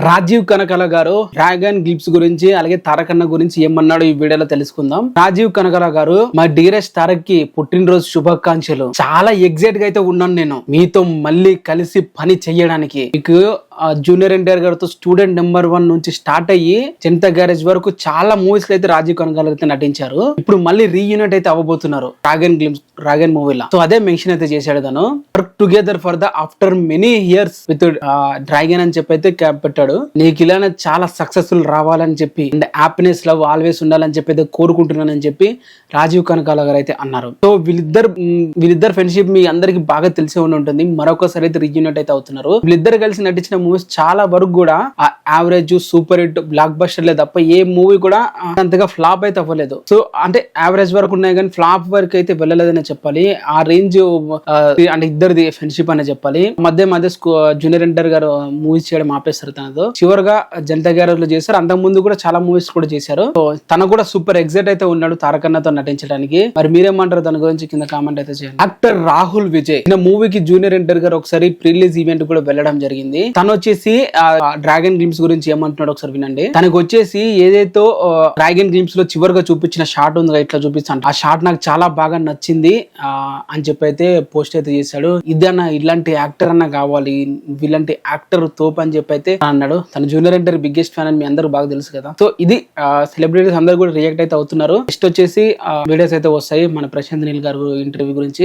రాజీవ్ కనకాల గారు dragon glimpse గురించి అలాగే తారక్ అన్న గురించి ఏమన్నాడు ఈ వీడియోలో తెలుసుకుందాం. రాజీవ్ కనకాల గారు, మా డీరెస్ట్ తారక్ కి పుట్టినరోజు శుభాకాంక్షలు. చాలా ఎగ్జైట్ గా అయితే ఉన్నాను నేను మీతో మళ్ళీ కలిసి పని చెయ్యడానికి. మీకు జూనియర్ ఎన్టీఆర్ గారితో స్టూడెంట్ నెంబర్ 1 నుంచి స్టార్ట్ అయ్యి జనతా గ్యారేజ్ వరకు చాలా మూవీస్ లో అయితే రాజీవ్ కనకాల అయితే నటించారు. ఇప్పుడు మళ్ళీ రీయూనిట్ అయితే అవ్వబోతున్నారు డ్రాగన్ మూవీలో. సో అదే మెన్షన్ అయితే చేశాడు తను. Work together for the after many years with dragon అని చెప్పి అయితే క్యాప్ పెట్టాడు. నీకు ఇలానే చాలా సక్సెస్ఫుల్ రావాలని చెప్పి అండ్ హ్యాపీనెస్ లవ్ ఆల్వేస్ ఉండాలని చెప్పి అయితే కోరుకుంటున్నానని చెప్పి రాజీవ్ కనకాల గారు అయితే అన్నారు. సో వీళ్ళిద్దరు ఫ్రెండ్షిప్ మీ అందరికి బాగా తెలిసే ఉంటుంది. మరొకసారి అయితే రీయూనిట్ అయితే అవుతున్నారు. వీళ్ళిద్దరు కలిసి నటించిన మూవీస్ చాలా వరకు కూడా యావరేజ్ సూపర్ హిట్ బ్లాక్ బస్టర్లే తప్ప ఏ మూవీ కూడా అంతగా ఫ్లాప్ అయితే అవ్వలేదు. సో అంటే యావరేజ్ వరకు ఉన్నాయి కానీ ఫ్లాప్ వరకు అయితే వెళ్ళలేదని చెప్పాలి. ఆ రేంజ్ అంటే ఇద్దరిది ఫ్రెండ్షిప్ అనే చెప్పాలి. మధ్య జూనియర్ ఎన్టీఆర్ గారు మూవీస్ చేయడం ఆపేస్తారు తనతో. చివరిగా జనతా గ్యారేజ్ లో చేశారు. అంతకు ముందు కూడా చాలా మూవీస్ కూడా చేశారు. సో తను కూడా సూపర్ ఎగ్జైట్ అయితే ఉన్నాడు తారక్ అన్నతో నటించడానికి. మరి మీరేమంటారు దాని గురించి కింద కామెంట్ అయితే చేయండి. యాక్టర్ రాహుల్ విజయ్ మూవీకి జూనియర్ ఎన్టీఆర్ గారు ఒకసారి ప్రీలీజ్ ఈవెంట్ కూడా వెళ్ళడం జరిగింది. తను వచ్చేసి డ్రాగన్ గ్లిమ్స్ గురించి ఏమంటున్నాడు ఒకసారి వినండి. తనకు వచ్చేసి ఏదైతే డ్రాగన్ గ్లిమ్స్ లో చివరిగా చూపించిన షాట్ ఉంది ఇట్లా చూపిస్తాను, ఆ షాట్ నాకు చాలా బాగా నచ్చింది అని చెప్పి అయితే పోస్ట్ అయితే చేశాడు. ఇదన్నా ఇలాంటి యాక్టర్ అన్నా కావాలి, ఇలాంటి యాక్టర్ తోపు అని చెప్పి అయితే అన్నాడు. తన జూనియర్ ఎన్టీఆర్ బిగ్గెస్ట్ ఫ్యాన్ అని మీ అందరూ బాగా తెలుసు కదా. సో ఇది సెలబ్రిటీస్ అందరూ కూడా రియాక్ట్ అయితే అవుతున్నారు. నెక్స్ట్ వచ్చేసి వీడియోస్ అయితే వస్తాయి మన ప్రశాంత్ నీల్ గారు ఇంటర్వ్యూ గురించి.